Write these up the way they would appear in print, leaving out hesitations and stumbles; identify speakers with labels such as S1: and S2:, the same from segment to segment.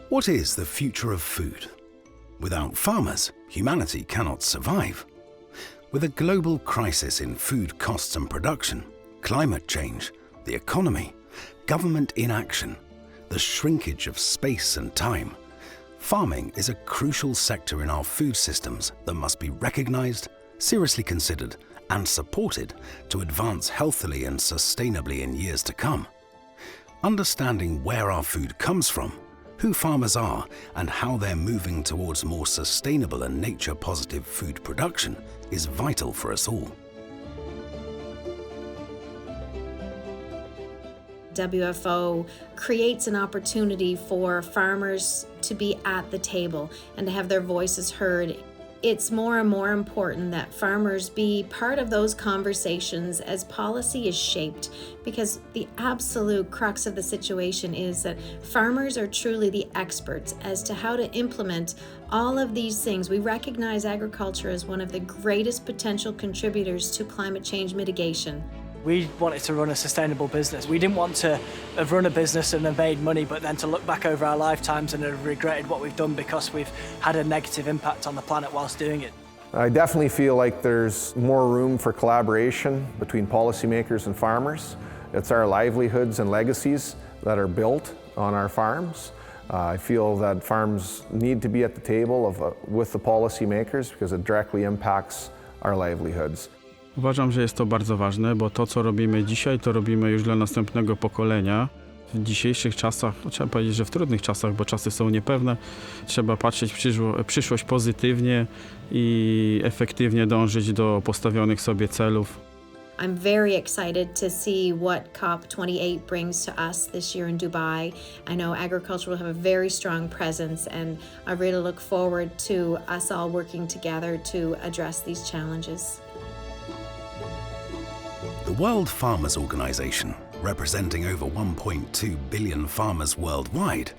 S1: What is the future of food? Without farmers, humanity cannot survive. With a global crisis in food costs and production, climate change, the economy, government inaction, the shrinkage of space and time, farming is a crucial sector in our food systems that must be recognized, seriously considered, and supported to advance healthily and sustainably in years to come. Understanding where our food comes from, who farmers are, and how they're moving towards more sustainable and nature-positive food production is vital for us all.
S2: WFO creates an opportunity for farmers to be at the table and to have their voices heard. It's more and more important that farmers be part of those conversations as policy is shaped, because the absolute crux of the situation is that farmers are truly the experts as to how to implement all of these things. We recognize agriculture as one of the greatest potential contributors to climate change mitigation.
S3: We wanted to run a sustainable business. We didn't want to have run a business and have made money, but then to look back over our lifetimes and have regretted what we've done because we've had a negative impact on the planet whilst doing it.
S4: I definitely feel like there's more room for collaboration between policymakers and farmers. It's our livelihoods and legacies that are built on our farms. I feel that farms need to be at the table with the policymakers because it directly impacts our livelihoods.
S5: Uważam, że jest to bardzo ważne, bo to, co robimy dzisiaj, to robimy już dla następnego pokolenia. W dzisiejszych czasach, trzeba powiedzieć, że w trudnych czasach, bo czasy są niepewne, trzeba patrzeć w przyszłość pozytywnie i efektywnie dążyć do postawionych sobie celów.
S2: I'm very excited to see what COP28 brings to us this year in Dubai. I know agriculture will have a very strong presence, and I really look forward to us all working together to address these challenges.
S1: The World Farmers Organization, representing over 1.2 billion farmers worldwide,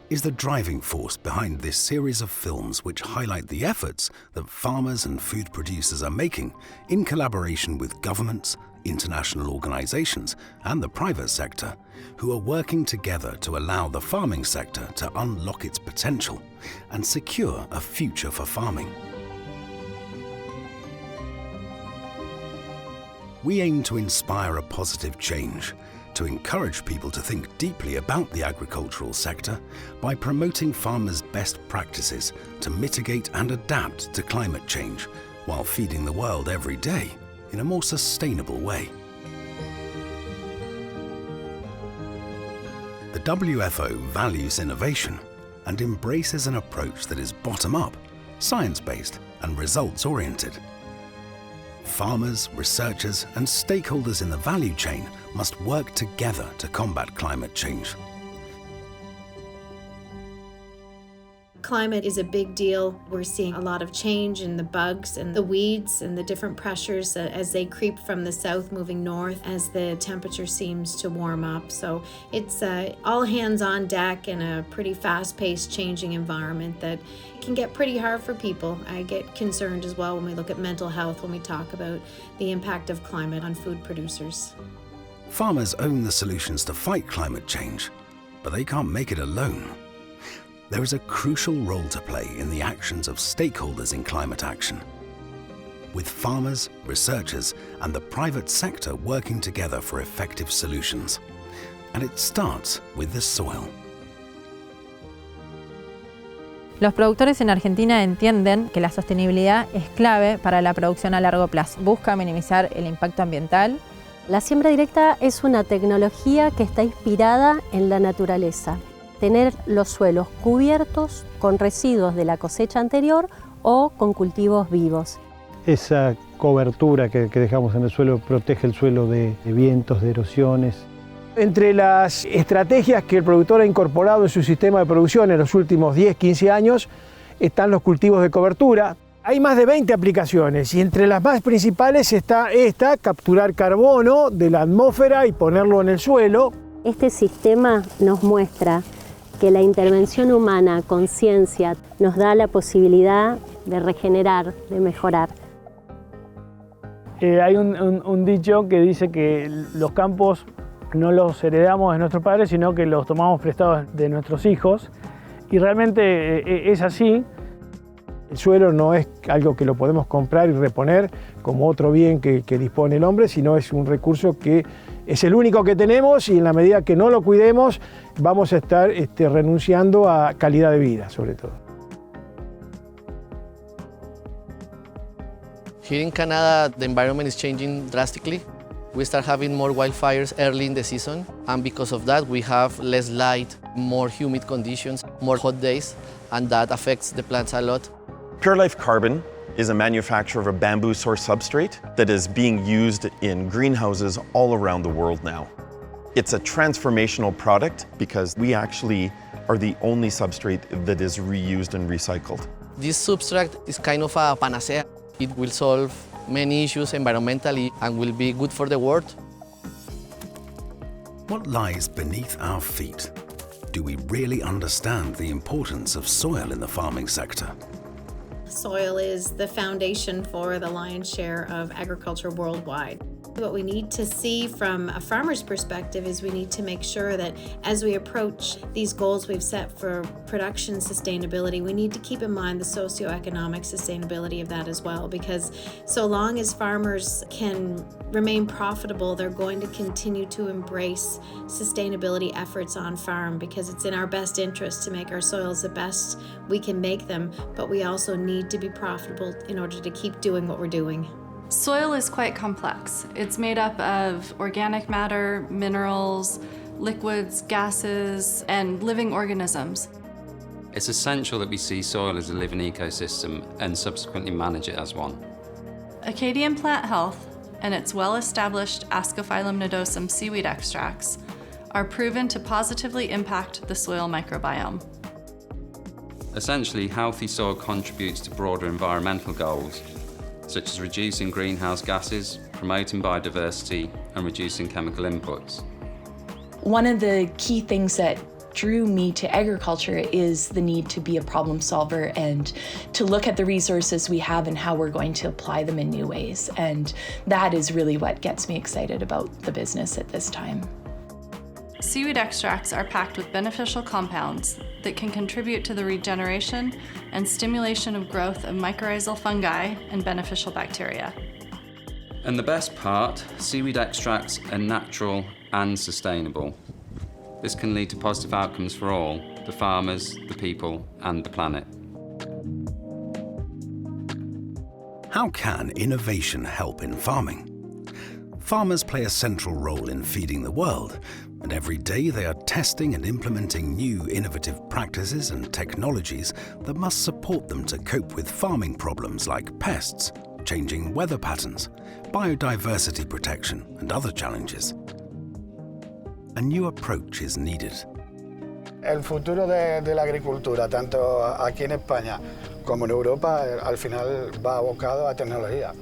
S1: is the driving force behind this series of films which highlight the efforts that farmers and food producers are making in collaboration with governments, international organizations, and the private sector, who are working together to allow the farming sector to unlock its potential and secure a future for farming. We aim to inspire a positive change, to encourage people to think deeply about the agricultural sector by promoting farmers' best practices to mitigate and adapt to climate change while feeding the world every day in a more sustainable way. The WFO values innovation and embraces an approach that is bottom-up, science-based and results-oriented. Farmers, researchers, and stakeholders in the value chain must work together to combat climate change.
S2: Climate is a big deal. We're seeing a lot of change in the bugs and the weeds and the different pressures as they creep from the south moving north as the temperature seems to warm up. So it's all hands on deck in a pretty fast-paced changing environment that can get pretty hard for people. I get concerned as well when we look at mental health when we talk about the impact of climate on food producers.
S1: Farmers own the solutions to fight climate change, but they can't make it alone. There is a crucial role to play in the actions of stakeholders in climate action, with farmers, researchers, and the private sector working together for effective solutions. And it starts with the soil.
S6: Los productores en Argentina entienden que la sostenibilidad es clave para la producción a largo plazo. Busca minimizar el impacto ambiental.
S7: La siembra directa es una tecnología que está inspirada en la naturaleza. Tener los suelos cubiertos con residuos de la cosecha anterior o con cultivos vivos.
S8: Esa cobertura que dejamos en el suelo protege el suelo de vientos, de erosiones. Entre las estrategias que el productor ha incorporado en su sistema de producción en los últimos 10, 15 años están los cultivos de cobertura. Hay más de 20 aplicaciones y entre las más principales está esta, capturar carbono de la atmósfera y ponerlo en el suelo.
S7: Este sistema nos muestra que la intervención humana con ciencia nos da la posibilidad de regenerar, de mejorar.
S8: Hay un dicho que dice que los campos no los heredamos de nuestros padres, sino que los tomamos prestados de nuestros hijos. Y realmente es así. El suelo no es algo que lo podemos comprar y reponer como otro bien que dispone el hombre, sino es un recurso que es el único que tenemos y en la medida que no lo cuidemos vamos a estar renunciando a calidad de vida, sobre todo.
S9: Here in Canada, the environment is changing drastically. We start having more wildfires early in the season, and because of that, we have less light, more humid conditions, more hot days, and that affects the plants a lot.
S10: Pure Life Carbon is a manufacturer of a bamboo source substrate that is being used in greenhouses all around the world now. It's a transformational product because we actually are the only substrate that is reused and recycled.
S9: This substrate is kind of a panacea. It will solve many issues environmentally and will be good for the world.
S1: What lies beneath our feet? Do we really understand the importance of soil in the farming sector?
S2: Soil is the foundation for the lion's share of agriculture worldwide. What we need to see from a farmer's perspective is we need to make sure that as we approach these goals we've set for production sustainability, we need to keep in mind the socioeconomic sustainability of that as well, because so long as farmers can remain profitable, they're going to continue to embrace sustainability efforts on farm, because it's in our best interest to make our soils the best we can make them, but we also need to be profitable in order to keep doing what we're doing.
S11: Soil is quite complex. It's made up of organic matter, minerals, liquids, gases, and living organisms.
S12: It's essential that we see soil as a living ecosystem and subsequently manage it as one.
S11: Acadian Plant Health and its well-established Ascophyllum nodosum seaweed extracts are proven to positively impact the soil microbiome.
S12: Essentially, healthy soil contributes to broader environmental goals, such as reducing greenhouse gases, promoting biodiversity, and reducing chemical inputs.
S13: One of the key things that drew me to agriculture is the need to be a problem solver and to look at the resources we have and how we're going to apply them in new ways. And that is really what gets me excited about the business at this time.
S11: Seaweed extracts are packed with beneficial compounds that can contribute to the regeneration and stimulation of growth of mycorrhizal fungi and beneficial bacteria.
S12: And the best part, seaweed extracts are natural and sustainable. This can lead to positive outcomes for all, the farmers, the people, and the planet.
S1: How can innovation help in farming? Farmers play a central role in feeding the world, and every day they are testing and implementing new innovative practices and technologies that must support them to cope with farming problems like pests, changing weather patterns, biodiversity protection, and other challenges. A new approach is needed.
S14: El futuro de la agricultura, tanto aquí en España como en Europa, al final va abocado a tecnología.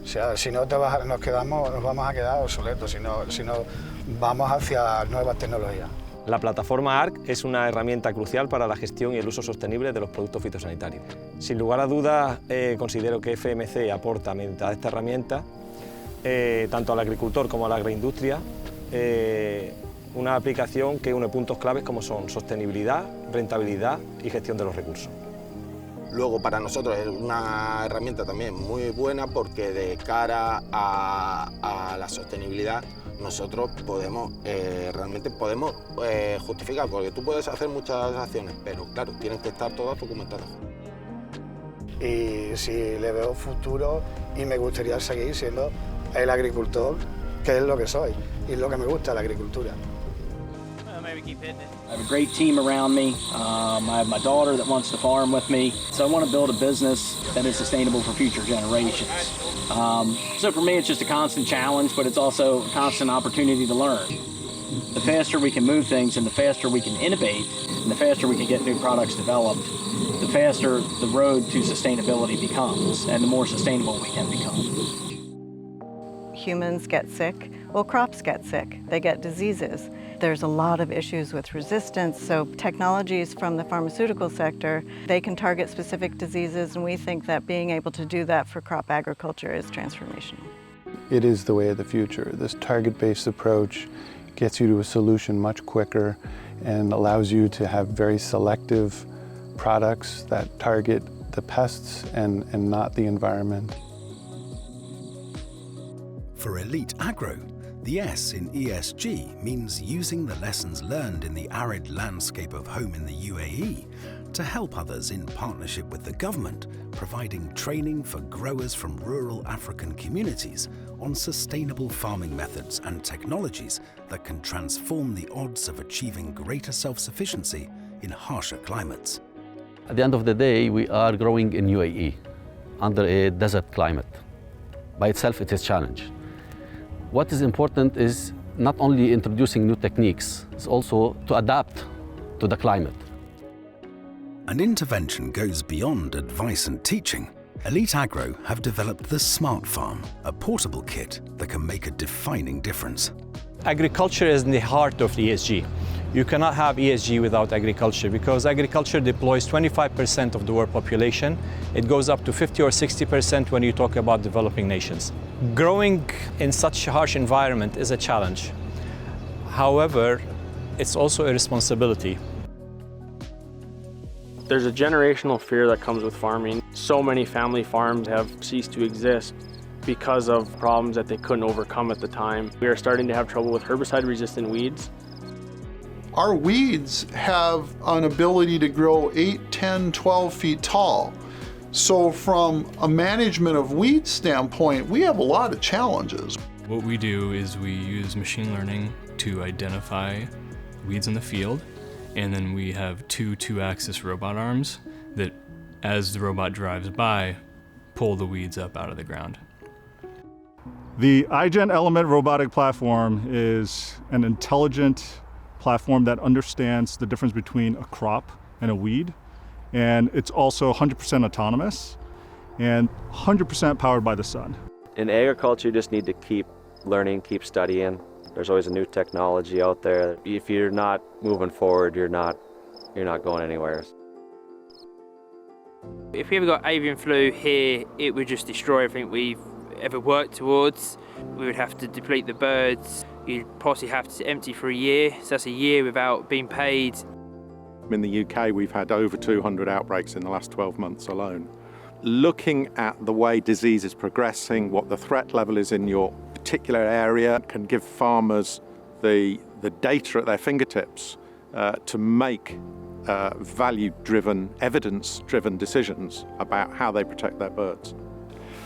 S14: O sea, si no nos vamos a quedar obsoletos, si no vamos hacia nuevas tecnologías.
S15: La plataforma ARC es una herramienta crucial para la gestión y el uso sostenible de los productos fitosanitarios. Sin lugar a dudas, considero que FMC aporta, mediante esta herramienta, tanto al agricultor como a la agroindustria, una aplicación que une puntos claves como son sostenibilidad, rentabilidad y gestión de los recursos.
S16: Luego, para nosotros es una herramienta también muy buena porque de cara a la sostenibilidad nosotros realmente podemos justificar, porque tú puedes hacer muchas acciones, pero claro, tienen que estar todas documentadas.
S14: Y si le veo futuro y me gustaría seguir siendo el agricultor, que es lo que soy y es lo que me gusta, la agricultura.
S17: I have a great team around me. I have my daughter that wants to farm with me. So I want to build a business that is sustainable for future generations. So for me, it's just a constant challenge, but it's also a constant opportunity to learn. The faster we can move things and the faster we can innovate and the faster we can get new products developed, the faster the road to sustainability becomes and the more sustainable we can become.
S18: Humans get sick, well, crops get sick, they get diseases. There's a lot of issues with resistance, so technologies from the pharmaceutical sector, they can target specific diseases, and we think that being able to do that for crop agriculture is transformational.
S19: It is the way of the future. This target-based approach gets you to a solution much quicker. and allows you to have very selective products that target the pests and not the environment.
S1: For Elite Agro, the S in ESG means using the lessons learned in the arid landscape of home in the UAE to help others in partnership with the government, providing training for growers from rural African communities on sustainable farming methods and technologies that can transform the odds of achieving greater self-sufficiency in harsher climates.
S20: At the end of the day, we are growing in UAE under a desert climate. By itself, it is a challenge. What is important is not only introducing new techniques, it's also to adapt to the climate.
S1: An intervention goes beyond advice and teaching. Elite Agro have developed the Smart Farm, a portable kit that can make a defining difference.
S15: Agriculture is in the heart of ESG. You cannot have ESG without agriculture because agriculture deploys 25% of the world population. It goes up to 50 or 60% when you talk about developing nations. Growing in such a harsh environment is a challenge. However, it's also a responsibility.
S21: There's a generational fear that comes with farming. So many family farms have ceased to exist because of problems that they couldn't overcome at the time. We are starting to have trouble with herbicide-resistant weeds.
S22: Our weeds have an ability to grow 8, 10, 12 feet tall. So from a management of weeds standpoint, we have a lot of challenges.
S23: What we do is we use machine learning to identify weeds in the field, and then we have two 2-axis robot arms that, as the robot drives by, pull the weeds up out of the ground.
S24: The iGen Element robotic platform is an intelligent platform that understands the difference between a crop and a weed, and it's also 100% autonomous and 100% powered by the sun.
S25: In agriculture, you just need to keep learning, keep studying. There's always a new technology out there. If you're not moving forward, you're not going anywhere.
S26: If we ever got avian flu here, it would just destroy everything we've ever worked towards. We would have to deplete the birds. You'd possibly have to empty for a year, so that's a year without being paid.
S27: In the UK, we've had over 200 outbreaks in the last 12 months alone. Looking at the way disease is progressing, what the threat level is in your particular area, can give farmers the data at their fingertips to make value-driven, evidence-driven decisions about how they protect their birds.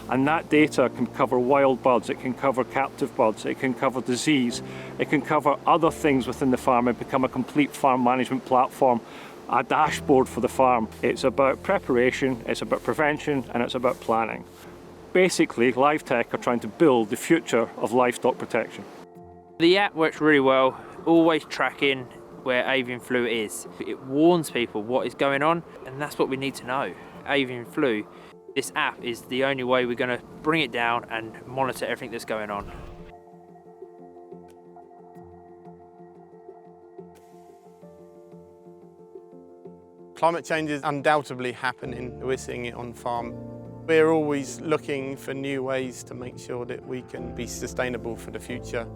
S28: And that data can cover wild birds, it can cover captive birds, it can cover disease, it can cover other things within the farm and become a complete farm management platform, a dashboard for the farm. It's about preparation, it's about prevention, and it's about planning. Basically, LiveTech are trying to build the future of livestock protection.
S26: The app works really well, always tracking where avian flu is. It warns people what is going on, and that's what we need to know. Avian flu, this app is the only way we're going to bring it down and monitor everything that's going on.
S29: Climate change is undoubtedly happening. We're seeing it on farm. We're always looking for new ways to make sure that we can be sustainable for the future.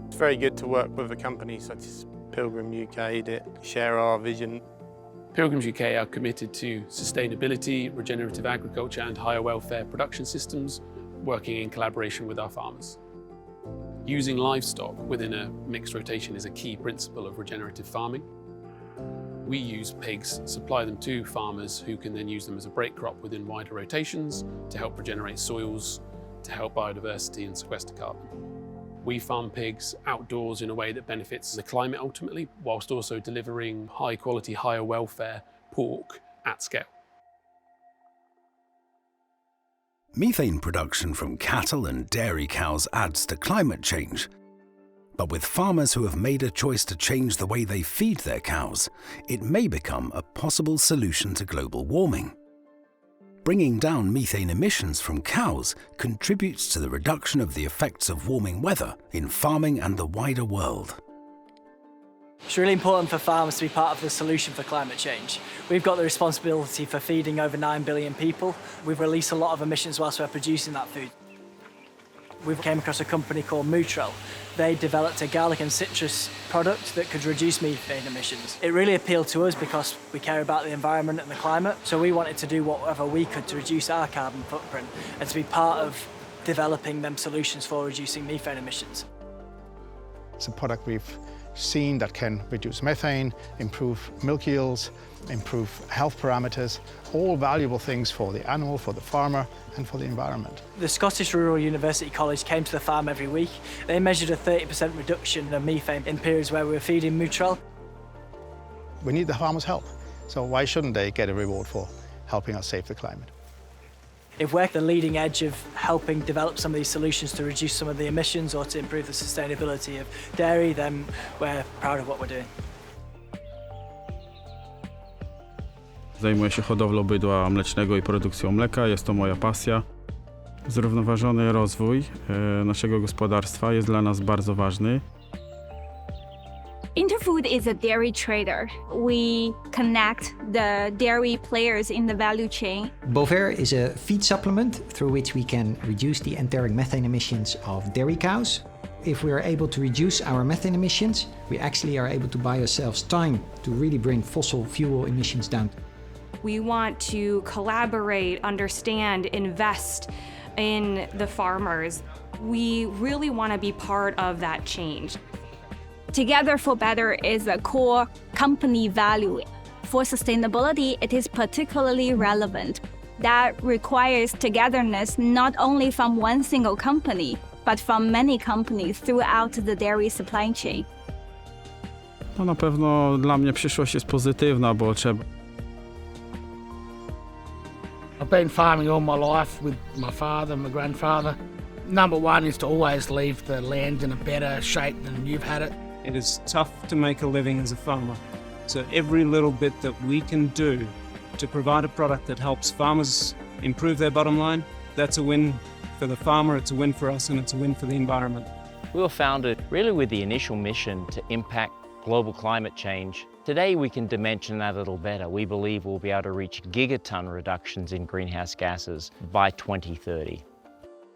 S29: It's very good to work with a company such as Pilgrim UK that share our vision.
S30: Pilgrims UK are committed to sustainability, regenerative agriculture and higher welfare production systems, working in collaboration with our farmers. Using livestock within a mixed rotation is a key principle of regenerative farming. We use pigs, supply them to farmers who can then use them as a break crop within wider rotations to help regenerate soils, to help biodiversity and sequester carbon. We farm pigs outdoors in a way that benefits the climate ultimately, whilst also delivering high quality, higher welfare pork at scale.
S1: Methane production from cattle and dairy cows adds to climate change. But with farmers who have made a choice to change the way they feed their cows, it may become a possible solution to global warming. Bringing down methane emissions from cows contributes to the reduction of the effects of warming weather in farming and the wider world.
S3: It's really important for farmers to be part of the solution for climate change. We've got the responsibility for feeding over 9 billion people. We've released a lot of emissions whilst we're producing that food. We came across a company called Mutrel. They developed a garlic and citrus product that could reduce methane emissions. It really appealed to us because we care about the environment and the climate, so we wanted to do whatever we could to reduce our carbon footprint and to be part of developing them solutions for reducing methane emissions.
S2: It's a product we've seen that can reduce methane, improve milk yields, improve health parameters, all valuable things for the animal, for the farmer, and for the environment.
S3: The Scottish Rural University College came to the farm every week. They measured a 30% reduction of methane in periods where we were feeding Mutrel.
S2: We need the farmers' help, so why shouldn't they get a reward for helping us save the climate?
S3: If we're at the leading edge of helping develop some of these solutions to reduce some of the emissions or to improve the sustainability of dairy, then we're proud of what we're doing.
S4: Zajmuję się hodowlą bydła mlecznego i produkcją mleka. Jest to moja pasja. Zrównoważony rozwój naszego gospodarstwa jest dla nas bardzo ważny.
S5: Interfood is a dairy trader. We connect the dairy players in the value chain.
S6: Bovaer is a feed supplement through which we can reduce the enteric methane emissions of dairy cows. If we are able to reduce our methane emissions, we actually are able to buy ourselves time to really bring fossil fuel emissions down.
S7: We want to collaborate, understand, invest in the farmers. We really want to be part of that change.
S5: Together for Better is a core company value. For sustainability, it is particularly relevant. That requires togetherness not only from one single company, but from many companies throughout the dairy supply chain.
S4: No na pewno dla mnie przyszłość jest pozytywna, bo trzeba.
S8: I've been farming all my life with my father and my grandfather. Number one is to always leave the land in a better shape than you've had it.
S9: It is tough to make a living as a farmer. So every little bit that we can do to provide a product that helps farmers improve their bottom line, that's a win for the farmer, it's a win for us, and it's a win for the environment.
S10: We were founded really with the initial mission to impact global climate change. Today we can dimension that a little better. We believe we'll be able to reach gigaton reductions in greenhouse gases by 2030.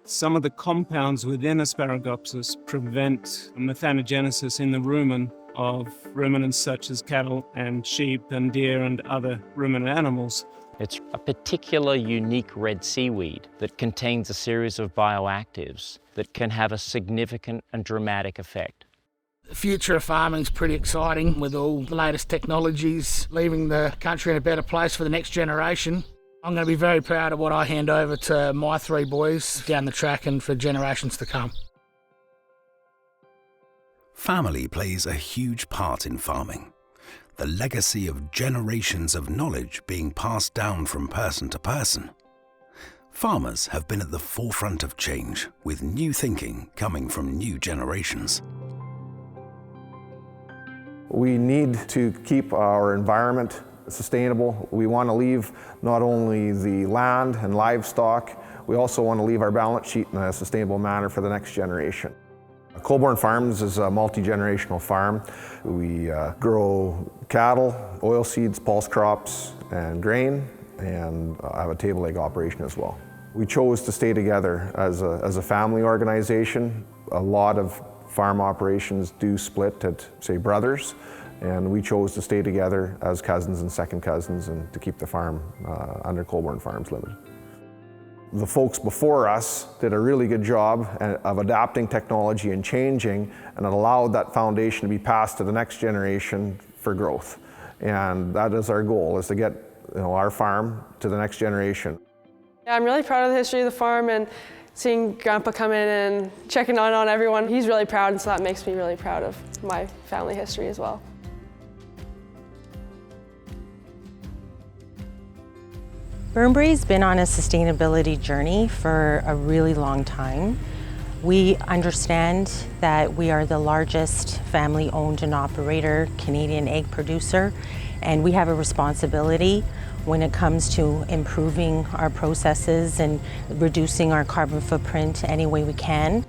S9: Some of the compounds within Asparagopsis prevent methanogenesis in the rumen of ruminants such as cattle and sheep and deer and other ruminant animals.
S10: It's a particular unique red seaweed that contains a series of bioactives that can have a significant and dramatic effect.
S8: The future of farming is pretty exciting with all the latest technologies, leaving the country in a better place for the next generation. I'm going to be very proud of what I hand over to my three boys down the track and for generations to come.
S1: Family plays a huge part in farming. The legacy of generations of knowledge being passed down from person to person. Farmers have been at the forefront of change, with new thinking coming from new generations.
S11: We need to keep our environment sustainable. We want to leave not only the land and livestock, we also want to leave our balance sheet in a sustainable manner for the next generation. Colborne Farms is a multi-generational farm. We grow cattle, oilseeds, pulse crops, and grain, and have a table egg operation as well. We chose to stay together as a family organization. A lot of farm operations do split at, say, brothers, and we chose to stay together as cousins and second cousins and to keep the farm under Colborne Farms Limited. The folks before us did a really good job of adapting technology and changing, and it allowed that foundation to be passed to the next generation for growth. And that is our goal, is to get our farm to the next generation.
S13: Yeah, I'm really proud of the history of the farm and seeing Grandpa come in and checking on everyone. He's really proud, and so that makes me really proud of my family history as well.
S31: Burnbury's been on a sustainability journey for a really long time. We understand that we are the largest family-owned and operator Canadian egg producer, and we have a responsibility when it comes to improving our processes and reducing our carbon footprint any way we can.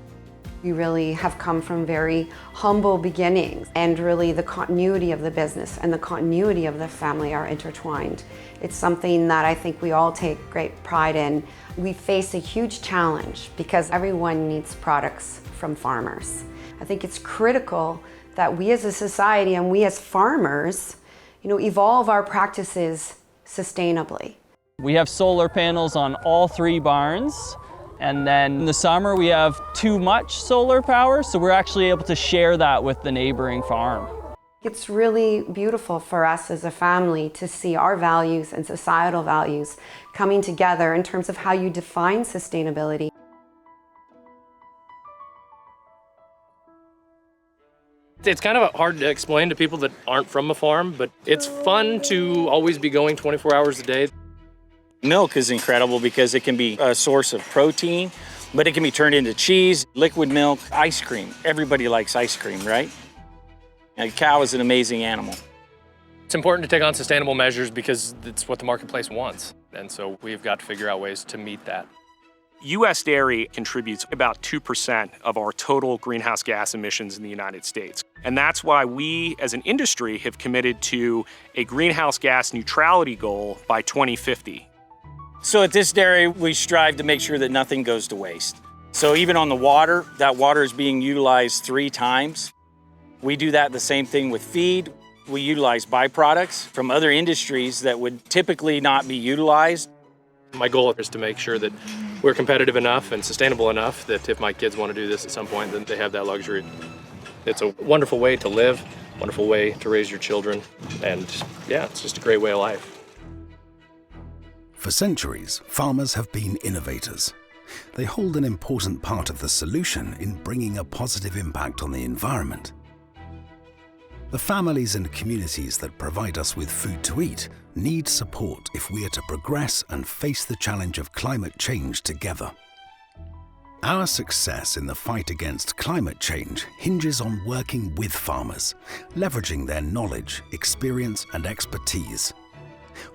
S12: We really have come from very humble beginnings, and really the continuity of the business and the continuity of the family are intertwined. It's something that I think we all take great pride in. We face a huge challenge because everyone needs products from farmers. I think it's critical that we as a society and we as farmers, evolve our practices sustainably.
S14: We have solar panels on all 3 barns, and then in the summer we have too much solar power, so we're actually able to share that with the neighboring farm.
S12: It's really beautiful for us as a family to see our values and societal values coming together in terms of how you define sustainability.
S15: It's kind of hard to explain to people that aren't from a farm, but it's fun to always be going 24 hours a day.
S16: Milk is incredible because it can be a source of protein, but it can be turned into cheese, liquid milk, ice cream. Everybody likes ice cream, right? A cow is an amazing animal.
S15: It's important to take on sustainable measures because it's what the marketplace wants. And so we've got to figure out ways to meet that.
S17: U.S. dairy contributes about 2% of our total greenhouse gas emissions in the United States. And that's why we, as an industry, have committed to a greenhouse gas neutrality goal by 2050.
S16: So at this dairy, we strive to make sure that nothing goes to waste. So even on the water, that water is being utilized 3 times. We do that the same thing with feed. We utilize byproducts from other industries that would typically not be utilized.
S15: My goal is to make sure that we're competitive enough and sustainable enough that if my kids want to do this at some point, then they have that luxury. It's a wonderful way to live, wonderful way to raise your children, and yeah, it's just a great way of life.
S1: For centuries, farmers have been innovators. They hold an important part of the solution in bringing a positive impact on the environment. The families and communities that provide us with food to eat need support if we are to progress and face the challenge of climate change together. Our success in the fight against climate change hinges on working with farmers, leveraging their knowledge, experience, and expertise.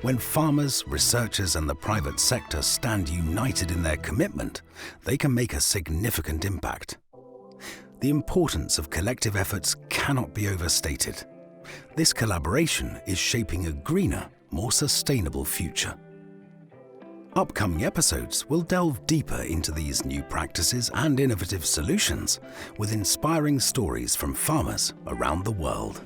S1: When farmers, researchers, and the private sector stand united in their commitment, they can make a significant impact. The importance of collective efforts cannot be overstated. This collaboration is shaping a greener, more sustainable future. Upcoming episodes will delve deeper into these new practices and innovative solutions with inspiring stories from farmers around the world.